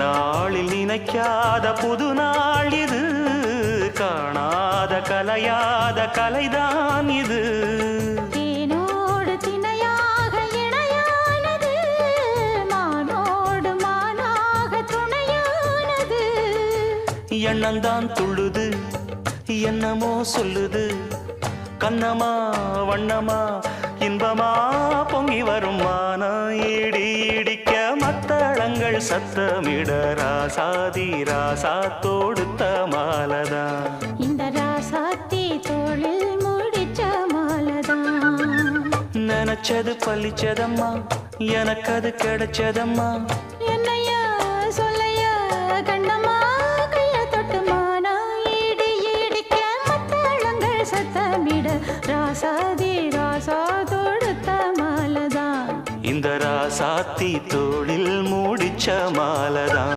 நாளில் நினைக்காத புது நாள் இது, காணாத கலையாத கலைதான் இது. தேனோடு திணையாக இணையானது, மானோடு மானாக துணையானது. எண்ணந்தான் துள்ளுது, என்னமோ சொல்லுது, கண்ணமா வண்ணமா இன்பமா பொங்கி வரும் மானா இடி இடிக்க மத்தளங்கள் சத்தமிட ராசாதி ராசா தொடுத்த மாலதான். இந்த ராசாத்தி தோளில் முடிச்ச மாலதான். நினைச்சது பழிச்சதம்மா, எனக்கு அது கிடைச்சதம்மா. என்னையா சொல்லையா கண்ணம்மா, கைய தொட்டு மானா இடி இடிக்க மத்தளங்கள் சத்தமிட ராசாதி ராசா தொடுத்த மாலதான். இந்த ராசாத்தி தோளில் மூடிச்ச மாலதான்.